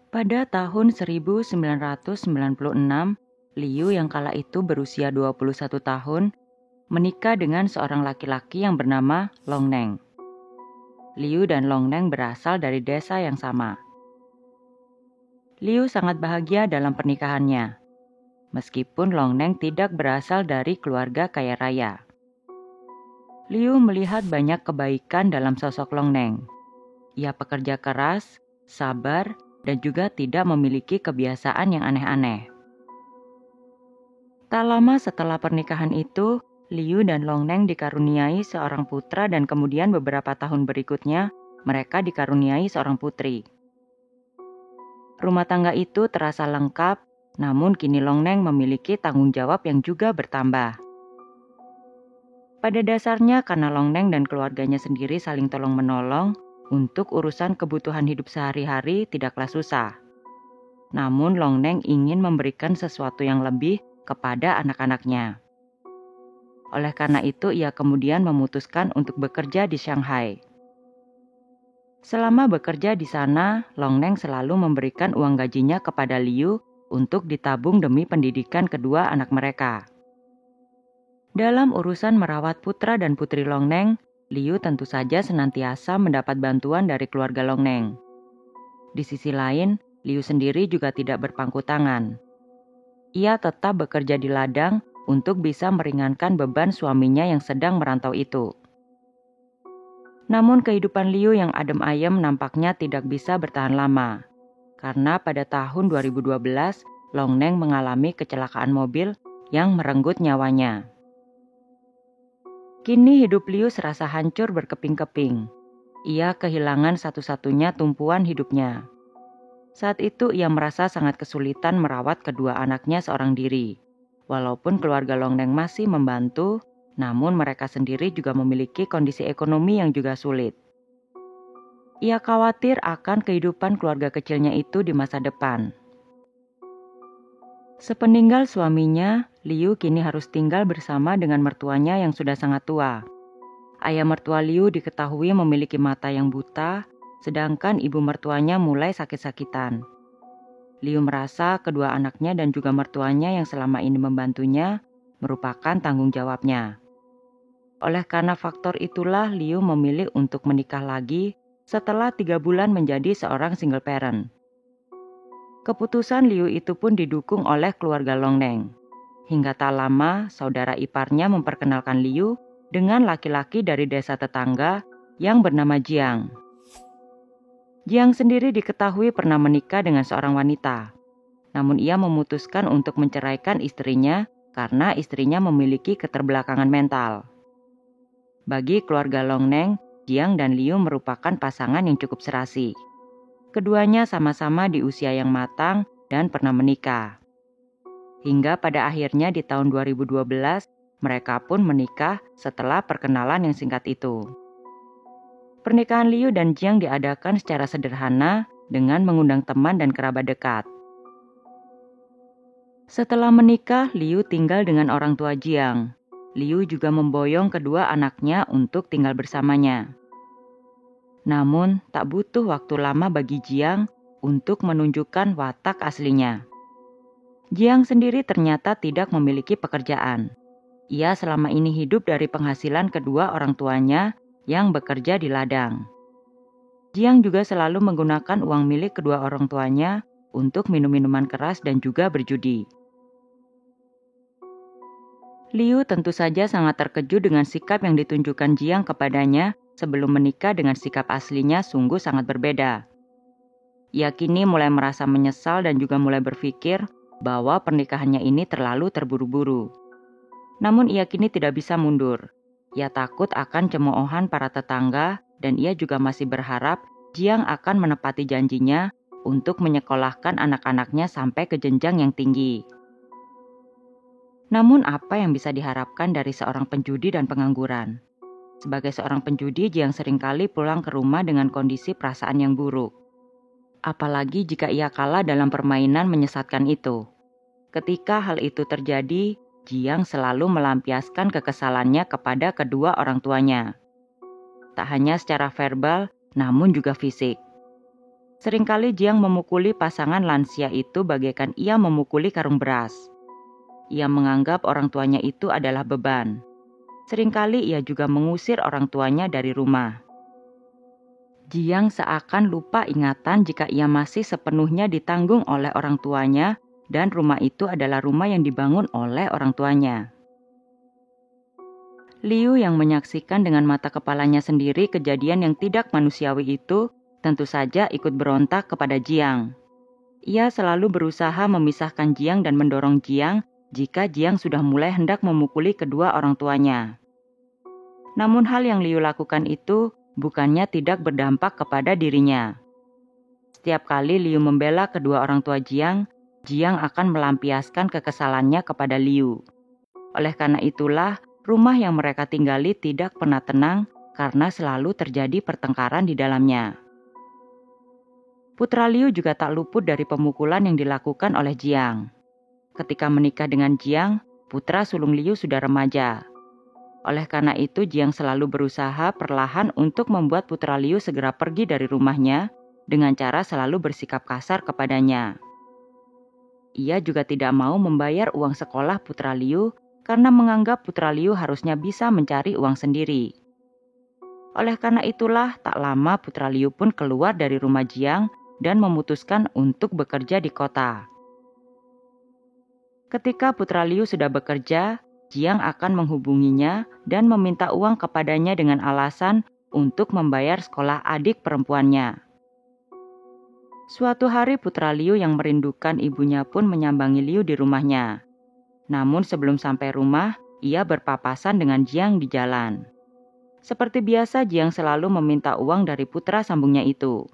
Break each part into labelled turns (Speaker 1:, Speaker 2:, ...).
Speaker 1: Pada tahun 1996, Liu yang kala itu berusia 21 tahun, menikah dengan seorang laki-laki yang bernama Long Neng. Liu dan Long Neng berasal dari desa yang sama. Liu sangat bahagia dalam pernikahannya, meskipun Long Neng tidak berasal dari keluarga kaya raya. Liu melihat banyak kebaikan dalam sosok Long Neng. Ia pekerja keras, sabar, dan juga tidak memiliki kebiasaan yang aneh-aneh. Tak lama setelah pernikahan itu, Liu dan Long Neng dikaruniai seorang putra dan kemudian beberapa tahun berikutnya, mereka dikaruniai seorang putri. Rumah tangga itu terasa lengkap, namun kini Long Neng memiliki tanggung jawab yang juga bertambah. Pada dasarnya karena Long Neng dan keluarganya sendiri saling tolong-menolong, untuk urusan kebutuhan hidup sehari-hari tidaklah susah. Namun Long Neng ingin memberikan sesuatu yang lebih kepada anak-anaknya. Oleh karena itu ia kemudian memutuskan untuk bekerja di Shanghai. Selama bekerja di sana, Long Neng selalu memberikan uang gajinya kepada Liu untuk ditabung demi pendidikan kedua anak mereka. Dalam urusan merawat putra dan putri Long Neng, Liu tentu saja senantiasa mendapat bantuan dari keluarga Long Neng. Di sisi lain, Liu sendiri juga tidak berpangku tangan. Ia tetap bekerja di ladang untuk bisa meringankan beban suaminya yang sedang merantau itu. Namun kehidupan Liu yang adem ayem nampaknya tidak bisa bertahan lama. Karena pada tahun 2012, Long Neng mengalami kecelakaan mobil yang merenggut nyawanya. Kini hidup Liu serasa hancur berkeping-keping. Ia kehilangan satu-satunya tumpuan hidupnya. Saat itu ia merasa sangat kesulitan merawat kedua anaknya seorang diri. Walaupun keluarga Long Neng masih membantu, namun mereka sendiri juga memiliki kondisi ekonomi yang juga sulit. Ia khawatir akan kehidupan keluarga kecilnya itu di masa depan. Sepeninggal suaminya, Liu kini harus tinggal bersama dengan mertuanya yang sudah sangat tua. Ayah mertua Liu diketahui memiliki mata yang buta, sedangkan ibu mertuanya mulai sakit-sakitan. Liu merasa kedua anaknya dan juga mertuanya yang selama ini membantunya merupakan tanggung jawabnya. Oleh karena faktor itulah Liu memilih untuk menikah lagi setelah 3 bulan menjadi seorang single parent. Keputusan Liu itu pun didukung oleh keluarga Long Neng. Hingga tak lama, saudara iparnya memperkenalkan Liu dengan laki-laki dari desa tetangga yang bernama Jiang. Jiang sendiri diketahui pernah menikah dengan seorang wanita. Namun ia memutuskan untuk menceraikan istrinya karena istrinya memiliki keterbelakangan mental. Bagi keluarga Long Neng, Jiang dan Liu merupakan pasangan yang cukup serasi. Keduanya sama-sama di usia yang matang dan pernah menikah. Hingga pada akhirnya di tahun 2012, mereka pun menikah setelah perkenalan yang singkat itu. Pernikahan Liu dan Jiang diadakan secara sederhana dengan mengundang teman dan kerabat dekat. Setelah menikah, Liu tinggal dengan orang tua Jiang. Liu juga memboyong kedua anaknya untuk tinggal bersamanya. Namun, tak butuh waktu lama bagi Jiang untuk menunjukkan watak aslinya. Jiang sendiri ternyata tidak memiliki pekerjaan. Ia selama ini hidup dari penghasilan kedua orang tuanya yang bekerja di ladang. Jiang juga selalu menggunakan uang milik kedua orang tuanya untuk minum minuman keras dan juga berjudi. Liu tentu saja sangat terkejut dengan sikap yang ditunjukkan Jiang kepadanya sebelum menikah dengan sikap aslinya sungguh sangat berbeda. Ia kini mulai merasa menyesal dan juga mulai berpikir bahwa pernikahannya ini terlalu terburu-buru. Namun ia kini tidak bisa mundur. Ia takut akan cemoohan para tetangga dan ia juga masih berharap Jiang akan menepati janjinya untuk menyekolahkan anak-anaknya sampai ke jenjang yang tinggi. Namun apa yang bisa diharapkan dari seorang penjudi dan pengangguran? Sebagai seorang penjudi, Jiang seringkali pulang ke rumah dengan kondisi perasaan yang buruk. Apalagi jika ia kalah dalam permainan menyesatkan itu. Ketika hal itu terjadi, Jiang selalu melampiaskan kekesalannya kepada kedua orang tuanya. Tak hanya secara verbal, namun juga fisik. Seringkali Jiang memukuli pasangan lansia itu bagaikan ia memukuli karung beras. Ia menganggap orang tuanya itu adalah beban. Seringkali ia juga mengusir orang tuanya dari rumah. Jiang seakan lupa ingatan jika ia masih sepenuhnya ditanggung oleh orang tuanya dan rumah itu adalah rumah yang dibangun oleh orang tuanya. Liu yang menyaksikan dengan mata kepalanya sendiri kejadian yang tidak manusiawi itu tentu saja ikut berontak kepada Jiang. Ia selalu berusaha memisahkan Jiang dan mendorong Jiang jika Jiang sudah mulai hendak memukuli kedua orang tuanya. Namun hal yang Liu lakukan itu bukannya tidak berdampak kepada dirinya. Setiap kali Liu membela kedua orang tua Jiang, Jiang akan melampiaskan kekesalannya kepada Liu. Oleh karena itulah, rumah yang mereka tinggali tidak pernah tenang karena selalu terjadi pertengkaran di dalamnya. Putra Liu juga tak luput dari pemukulan yang dilakukan oleh Jiang. Ketika menikah dengan Jiang, putra sulung Liu sudah remaja. Oleh karena itu, Jiang selalu berusaha perlahan untuk membuat putra Liu segera pergi dari rumahnya dengan cara selalu bersikap kasar kepadanya. Ia juga tidak mau membayar uang sekolah putra Liu karena menganggap putra Liu harusnya bisa mencari uang sendiri. Oleh karena itulah, tak lama putra Liu pun keluar dari rumah Jiang dan memutuskan untuk bekerja di kota. Ketika putra Liu sudah bekerja, Jiang akan menghubunginya dan meminta uang kepadanya dengan alasan untuk membayar sekolah adik perempuannya. Suatu hari putra Liu yang merindukan ibunya pun menyambangi Liu di rumahnya. Namun sebelum sampai rumah, ia berpapasan dengan Jiang di jalan. Seperti biasa, Jiang selalu meminta uang dari putra sambungnya itu.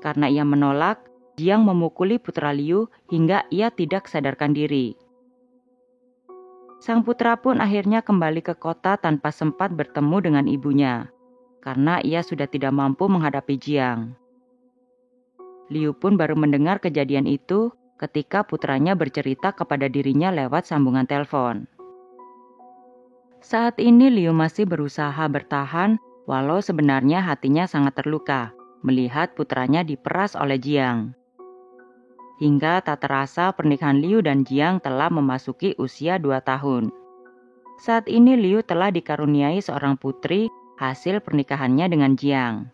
Speaker 1: Karena ia menolak, Jiang memukuli putra Liu hingga ia tidak sadarkan diri. Sang putra pun akhirnya kembali ke kota tanpa sempat bertemu dengan ibunya, karena ia sudah tidak mampu menghadapi Jiang. Liu pun baru mendengar kejadian itu ketika putranya bercerita kepada dirinya lewat sambungan telepon. Saat ini Liu masih berusaha bertahan, walau sebenarnya hatinya sangat terluka melihat putranya diperas oleh Jiang. Hingga tak terasa pernikahan Liu dan Jiang telah memasuki usia 2 tahun. Saat ini Liu telah dikaruniai seorang putri hasil pernikahannya dengan Jiang.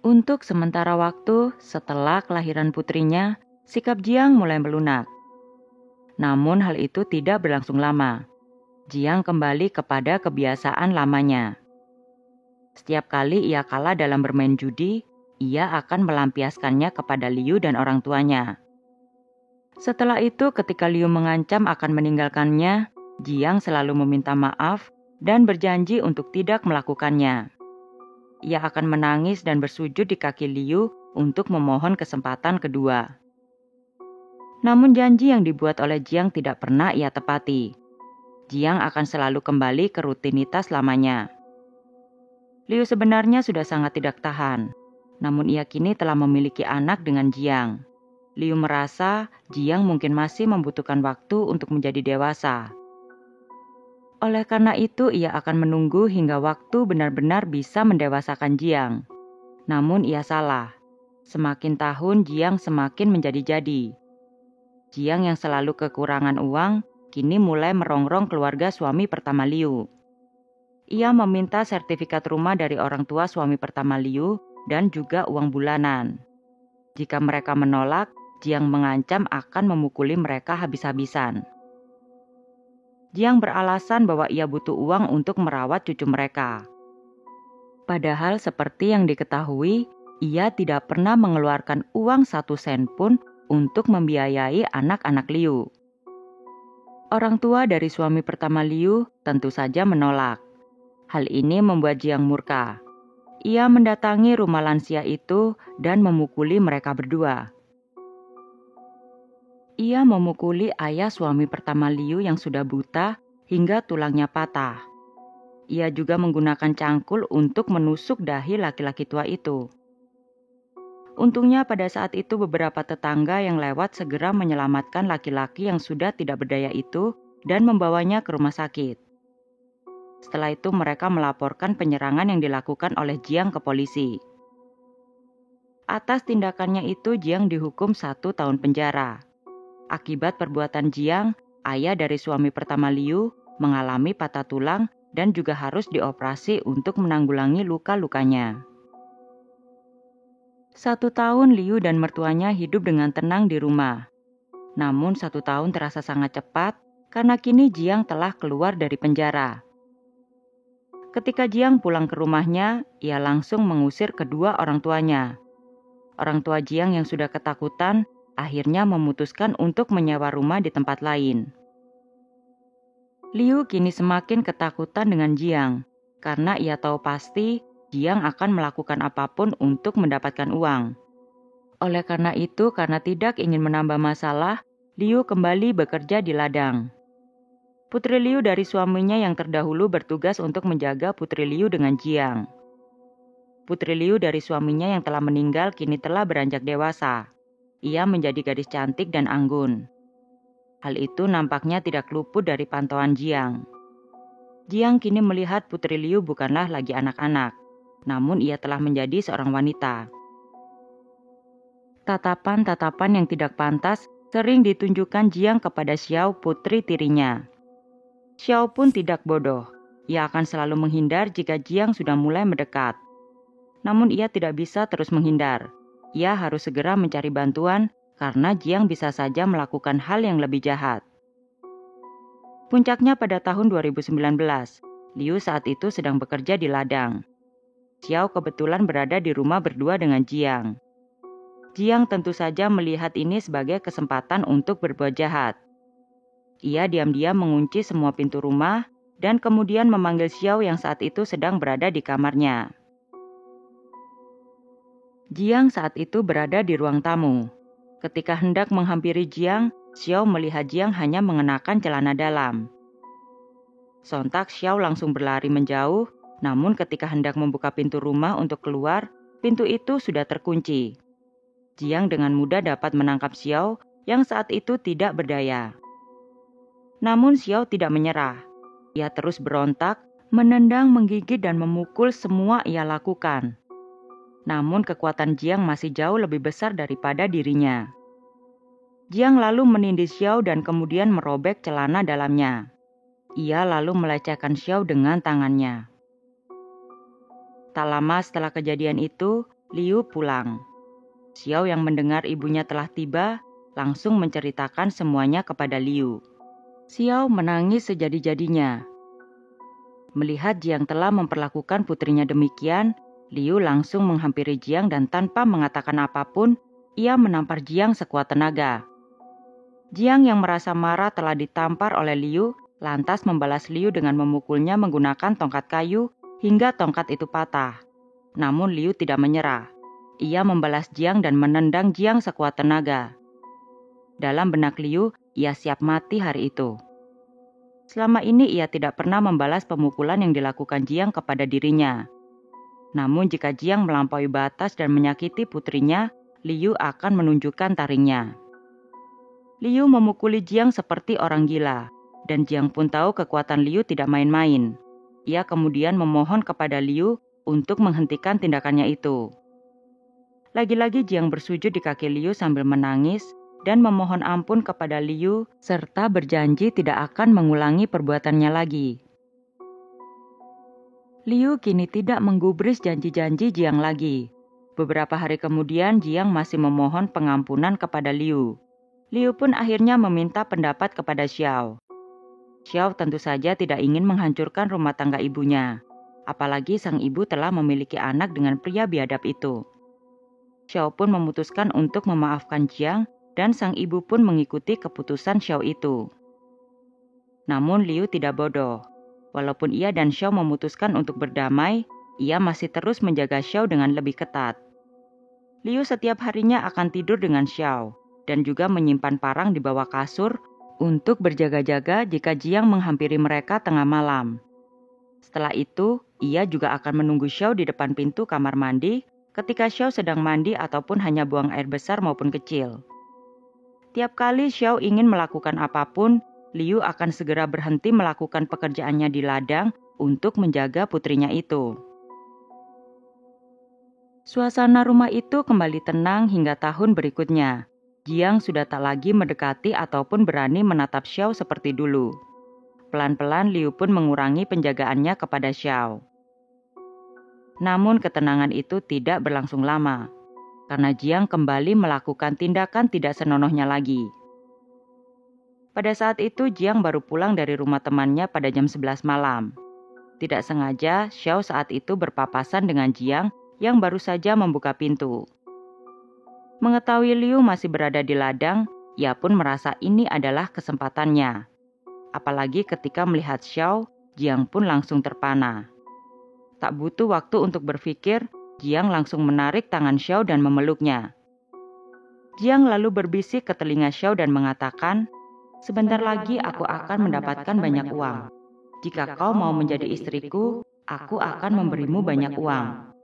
Speaker 1: Untuk sementara waktu setelah kelahiran putrinya, sikap Jiang mulai melunak. Namun hal itu tidak berlangsung lama. Jiang kembali kepada kebiasaan lamanya. Setiap kali ia kalah dalam bermain judi, ia akan melampiaskannya kepada Liu dan orang tuanya. Setelah itu ketika Liu mengancam akan meninggalkannya, Jiang selalu meminta maaf dan berjanji untuk tidak melakukannya. Ia akan menangis dan bersujud di kaki Liu untuk memohon kesempatan kedua. Namun janji yang dibuat oleh Jiang tidak pernah ia tepati. Jiang akan selalu kembali ke rutinitas lamanya. Liu sebenarnya sudah sangat tidak tahan, namun ia kini telah memiliki anak dengan Jiang. Liu merasa Jiang mungkin masih membutuhkan waktu untuk menjadi dewasa. Oleh karena itu ia akan menunggu hingga waktu benar-benar bisa mendewasakan Jiang. Namun ia salah. Semakin tahun Jiang semakin menjadi-jadi. Jiang yang selalu kekurangan uang, kini mulai merongrong keluarga suami pertama Liu. Ia meminta sertifikat rumah dari orang tua suami pertama Liu dan juga uang bulanan. Jika mereka menolak, Jiang mengancam akan memukuli mereka habis-habisan. Jiang beralasan bahwa ia butuh uang untuk merawat cucu mereka. Padahal seperti yang diketahui, ia tidak pernah mengeluarkan uang 1 sen pun untuk membiayai anak-anak Liu. Orang tua dari suami pertama Liu tentu saja menolak. Hal ini membuat Jiang murka. Ia mendatangi rumah lansia itu dan memukuli mereka berdua. Ia memukuli ayah suami pertama Liu yang sudah buta hingga tulangnya patah. Ia juga menggunakan cangkul untuk menusuk dahi laki-laki tua itu. Untungnya pada saat itu beberapa tetangga yang lewat segera menyelamatkan laki-laki yang sudah tidak berdaya itu dan membawanya ke rumah sakit. Setelah itu mereka melaporkan penyerangan yang dilakukan oleh Jiang ke polisi. Atas tindakannya itu Jiang dihukum 1 tahun penjara. Akibat perbuatan Jiang, ayah dari suami pertama Liu mengalami patah tulang dan juga harus dioperasi untuk menanggulangi luka-lukanya. 1 tahun Liu dan mertuanya hidup dengan tenang di rumah. Namun 1 tahun terasa sangat cepat karena kini Jiang telah keluar dari penjara. Ketika Jiang pulang ke rumahnya, ia langsung mengusir kedua orang tuanya. Orang tua Jiang yang sudah ketakutan akhirnya memutuskan untuk menyewa rumah di tempat lain. Liu kini semakin ketakutan dengan Jiang karena ia tahu pasti Jiang akan melakukan apapun untuk mendapatkan uang. Oleh karena itu, karena tidak ingin menambah masalah, Liu kembali bekerja di ladang. Putri Liu dari suaminya yang terdahulu bertugas untuk menjaga Putri Liu dengan Jiang. Putri Liu dari suaminya yang telah meninggal kini telah beranjak dewasa. Ia menjadi gadis cantik dan anggun. Hal itu nampaknya tidak luput dari pantauan Jiang. Jiang kini melihat Putri Liu bukanlah lagi anak-anak, namun ia telah menjadi seorang wanita. Tatapan-tatapan yang tidak pantas sering ditunjukkan Jiang kepada Xiao, putri tirinya. Xiao pun tidak bodoh. Ia akan selalu menghindar jika Jiang sudah mulai mendekat. Namun ia tidak bisa terus menghindar. Ia harus segera mencari bantuan karena Jiang bisa saja melakukan hal yang lebih jahat. Puncaknya pada tahun 2019, Liu saat itu sedang bekerja di ladang. Xiao kebetulan berada di rumah berdua dengan Jiang. Jiang tentu saja melihat ini sebagai kesempatan untuk berbuat jahat. Ia diam-diam mengunci semua pintu rumah dan kemudian memanggil Xiao yang saat itu sedang berada di kamarnya. Jiang saat itu berada di ruang tamu. Ketika hendak menghampiri Jiang, Xiao melihat Jiang hanya mengenakan celana dalam. Sontak Xiao langsung berlari menjauh, namun ketika hendak membuka pintu rumah untuk keluar, pintu itu sudah terkunci. Jiang dengan mudah dapat menangkap Xiao yang saat itu tidak berdaya. Namun Xiao tidak menyerah. Ia terus berontak, menendang, menggigit dan memukul semua ia lakukan. Namun kekuatan Jiang masih jauh lebih besar daripada dirinya. Jiang lalu menindih Xiao dan kemudian merobek celana dalamnya. Ia lalu melecehkan Xiao dengan tangannya. Tak lama setelah kejadian itu, Liu pulang. Xiao yang mendengar ibunya telah tiba, langsung menceritakan semuanya kepada Liu. Xiao menangis sejadi-jadinya. Melihat Jiang telah memperlakukan putrinya demikian, Liu langsung menghampiri Jiang dan tanpa mengatakan apapun, ia menampar Jiang sekuat tenaga. Jiang yang merasa marah telah ditampar oleh Liu, lantas membalas Liu dengan memukulnya menggunakan tongkat kayu hingga tongkat itu patah. Namun Liu tidak menyerah. Ia membalas Jiang dan menendang Jiang sekuat tenaga. Dalam benak Liu, ia siap mati hari itu. Selama ini ia tidak pernah membalas pemukulan yang dilakukan Jiang kepada dirinya. Namun jika Jiang melampaui batas dan menyakiti putrinya, Liu akan menunjukkan taringnya. Liu memukuli Jiang seperti orang gila, dan Jiang pun tahu kekuatan Liu tidak main-main. Ia kemudian memohon kepada Liu untuk menghentikan tindakannya itu. Lagi-lagi Jiang bersujud di kaki Liu sambil menangis dan memohon ampun kepada Liu serta berjanji tidak akan mengulangi perbuatannya lagi. Liu kini tidak menggubris janji-janji Jiang lagi. Beberapa hari kemudian Jiang masih memohon pengampunan kepada Liu. Liu pun akhirnya meminta pendapat kepada Xiao. Xiao tentu saja tidak ingin menghancurkan rumah tangga ibunya. Apalagi sang ibu telah memiliki anak dengan pria biadab itu. Xiao pun memutuskan untuk memaafkan Jiang dan sang ibu pun mengikuti keputusan Xiao itu. Namun Liu tidak bodoh. Walaupun ia dan Xiao memutuskan untuk berdamai, ia masih terus menjaga Xiao dengan lebih ketat. Liu setiap harinya akan tidur dengan Xiao dan juga menyimpan parang di bawah kasur untuk berjaga-jaga jika Jiang menghampiri mereka tengah malam. Setelah itu, ia juga akan menunggu Xiao di depan pintu kamar mandi ketika Xiao sedang mandi ataupun hanya buang air besar maupun kecil. Tiap kali Xiao ingin melakukan apapun, Liu akan segera berhenti melakukan pekerjaannya di ladang untuk menjaga putrinya itu. Suasana rumah itu kembali tenang hingga tahun berikutnya. Jiang sudah tak lagi mendekati ataupun berani menatap Xiao seperti dulu. Pelan-pelan Liu pun mengurangi penjagaannya kepada Xiao. Namun ketenangan itu tidak berlangsung lama, karena Jiang kembali melakukan tindakan tidak senonohnya lagi. Pada saat itu Jiang baru pulang dari rumah temannya pada jam 11 malam. Tidak sengaja Xiao saat itu berpapasan dengan Jiang yang baru saja membuka pintu. Mengetahui Liu masih berada di ladang, ia pun merasa ini adalah kesempatannya. Apalagi ketika melihat Xiao, Jiang pun langsung terpana. Tak butuh waktu untuk berpikir, Jiang langsung menarik tangan Xiao dan memeluknya. Jiang lalu berbisik ke telinga Xiao dan mengatakan, "Sebentar lagi aku akan mendapatkan banyak uang. Jika kau mau menjadi istriku, aku akan memberimu banyak uang."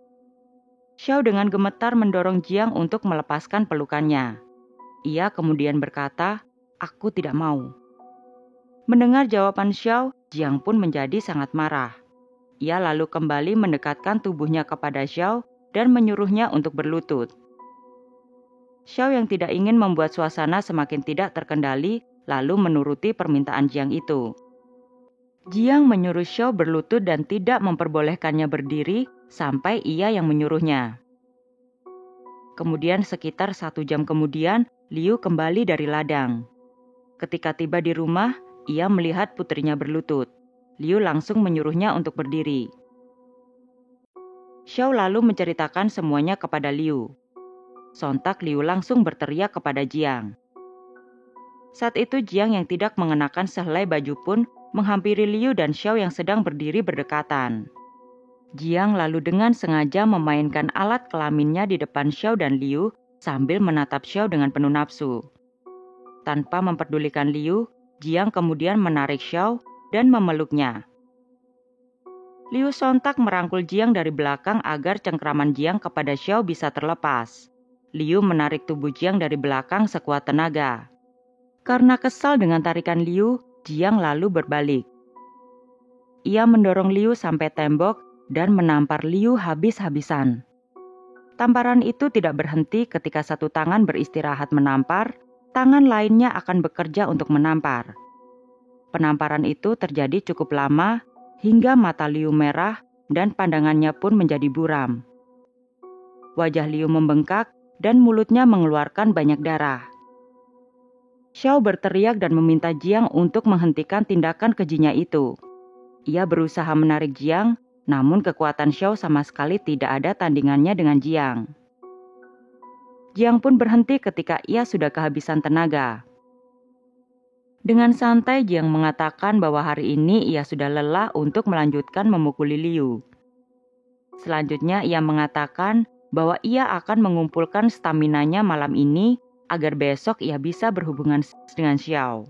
Speaker 1: Xiao dengan gemetar mendorong Jiang untuk melepaskan pelukannya. Ia kemudian berkata, "Aku tidak mau." Mendengar jawaban Xiao, Jiang pun menjadi sangat marah. Ia lalu kembali mendekatkan tubuhnya kepada Xiao dan menyuruhnya untuk berlutut. Xiao yang tidak ingin membuat suasana semakin tidak terkendali, lalu menuruti permintaan Jiang itu. Jiang menyuruh Xiao berlutut dan tidak memperbolehkannya berdiri sampai ia yang menyuruhnya. Kemudian sekitar 1 jam kemudian, Liu kembali dari ladang. Ketika tiba di rumah, ia melihat putrinya berlutut. Liu langsung menyuruhnya untuk berdiri. Xiao lalu menceritakan semuanya kepada Liu. Sontak Liu langsung berteriak kepada Jiang. Saat itu Jiang yang tidak mengenakan sehelai baju pun menghampiri Liu dan Xiao yang sedang berdiri berdekatan. Jiang lalu dengan sengaja memainkan alat kelaminnya di depan Xiao dan Liu sambil menatap Xiao dengan penuh nafsu. Tanpa memperdulikan Liu, Jiang kemudian menarik Xiao dan memeluknya. Liu sontak merangkul Jiang dari belakang agar cengkraman Jiang kepada Xiao bisa terlepas. Liu menarik tubuh Jiang dari belakang sekuat tenaga. Karena kesal dengan tarikan Liu, Jiang lalu berbalik. Ia mendorong Liu sampai tembok dan menampar Liu habis-habisan. Tamparan itu tidak berhenti ketika satu tangan beristirahat menampar, tangan lainnya akan bekerja untuk menampar. Penamparan itu terjadi cukup lama hingga mata Liu merah dan pandangannya pun menjadi buram. Wajah Liu membengkak dan mulutnya mengeluarkan banyak darah. Xiao berteriak dan meminta Jiang untuk menghentikan tindakan kejinya itu. Ia berusaha menarik Jiang, namun kekuatan Xiao sama sekali tidak ada tandingannya dengan Jiang. Jiang pun berhenti ketika ia sudah kehabisan tenaga. Dengan santai Jiang mengatakan bahwa hari ini ia sudah lelah untuk melanjutkan memukuli Liu. Selanjutnya ia mengatakan bahwa ia akan mengumpulkan staminanya malam ini agar besok ia bisa berhubungan dengan Xiao.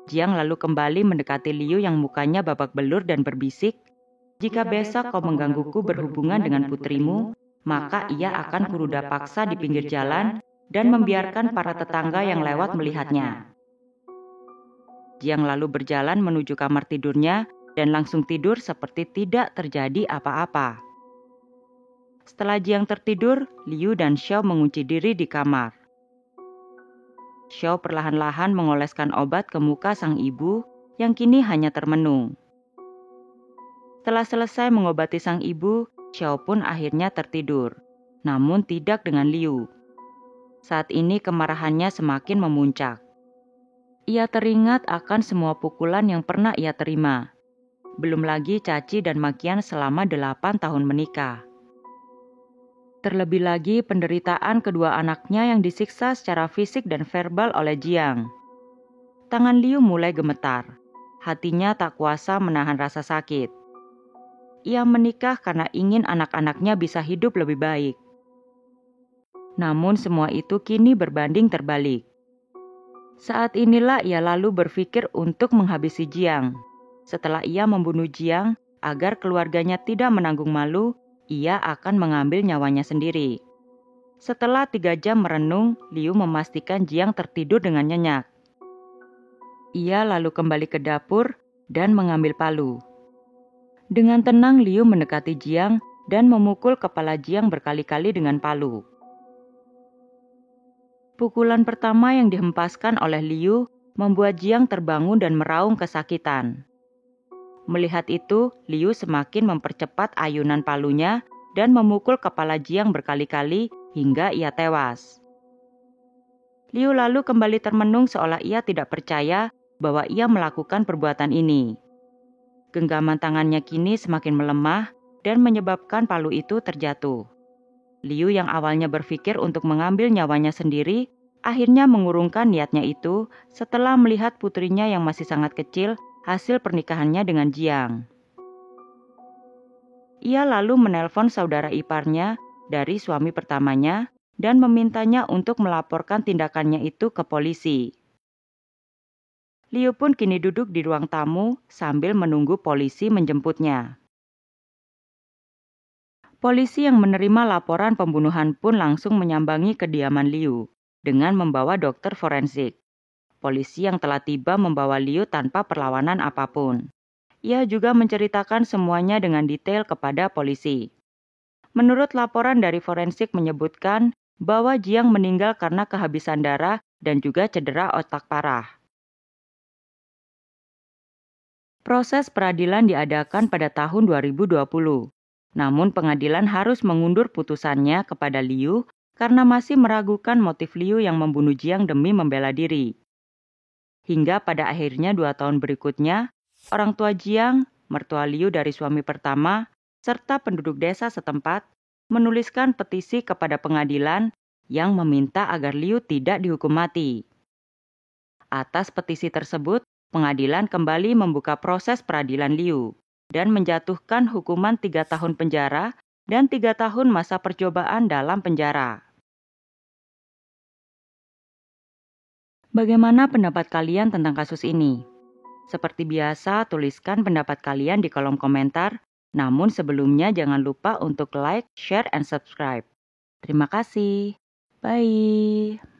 Speaker 1: Jiang lalu kembali mendekati Liu yang mukanya babak belur dan berbisik, "Jika besok kau menggangguku berhubungan dengan putrimu, maka ia akan kuruda paksa di pinggir jalan dan membiarkan para tetangga yang lewat melihatnya." Jiang lalu berjalan menuju kamar tidurnya dan langsung tidur seperti tidak terjadi apa-apa. Setelah Jiang tertidur, Liu dan Xiao mengunci diri di kamar. Xiao perlahan-lahan mengoleskan obat ke muka sang ibu yang kini hanya termenung. Setelah selesai mengobati sang ibu, Xiao pun akhirnya tertidur, namun tidak dengan Liu. Saat ini kemarahannya semakin memuncak. Ia teringat akan semua pukulan yang pernah ia terima. Belum lagi caci dan makian selama 8 tahun menikah. Terlebih lagi penderitaan kedua anaknya yang disiksa secara fisik dan verbal oleh Jiang. Tangan Liu mulai gemetar. Hatinya tak kuasa menahan rasa sakit. Ia menikah karena ingin anak-anaknya bisa hidup lebih baik. Namun semua itu kini berbanding terbalik. Saat inilah ia lalu berpikir untuk menghabisi Jiang. Setelah ia membunuh Jiang, agar keluarganya tidak menanggung malu, ia akan mengambil nyawanya sendiri. Setelah 3 jam merenung, Liu memastikan Jiang tertidur dengan nyenyak. Ia lalu kembali ke dapur dan mengambil palu. Dengan tenang Liu mendekati Jiang dan memukul kepala Jiang berkali-kali dengan palu. Pukulan pertama yang dihempaskan oleh Liu membuat Jiang terbangun dan meraung kesakitan. Melihat itu, Liu semakin mempercepat ayunan palunya dan memukul kepala Jiang berkali-kali hingga ia tewas. Liu lalu kembali termenung seolah ia tidak percaya bahwa ia melakukan perbuatan ini. Genggaman tangannya kini semakin melemah dan menyebabkan palu itu terjatuh. Liu yang awalnya berpikir untuk mengambil nyawanya sendiri, akhirnya mengurungkan niatnya itu setelah melihat putrinya yang masih sangat kecil hasil pernikahannya dengan Jiang. Ia lalu menelpon saudara iparnya dari suami pertamanya dan memintanya untuk melaporkan tindakannya itu ke polisi. Liu pun kini duduk di ruang tamu sambil menunggu polisi menjemputnya. Polisi yang menerima laporan pembunuhan pun langsung menyambangi kediaman Liu dengan membawa dokter forensik. Polisi yang telah tiba membawa Liu tanpa perlawanan apapun. Ia juga menceritakan semuanya dengan detail kepada polisi. Menurut laporan dari forensik menyebutkan bahwa Jiang meninggal karena kehabisan darah dan juga cedera otak parah. Proses peradilan diadakan pada tahun 2020. Namun pengadilan harus mengundur putusannya kepada Liu karena masih meragukan motif Liu yang membunuh Jiang demi membela diri. Hingga pada akhirnya 2 tahun berikutnya, orang tua Jiang, mertua Liu dari suami pertama, serta penduduk desa setempat menuliskan petisi kepada pengadilan yang meminta agar Liu tidak dihukum mati. Atas petisi tersebut, pengadilan kembali membuka proses peradilan Liu dan menjatuhkan hukuman 3 tahun penjara dan 3 tahun masa percobaan dalam penjara. Bagaimana pendapat kalian tentang kasus ini? Seperti biasa, tuliskan pendapat kalian di kolom komentar. Namun sebelumnya jangan lupa untuk like, share, and subscribe. Terima kasih. Bye.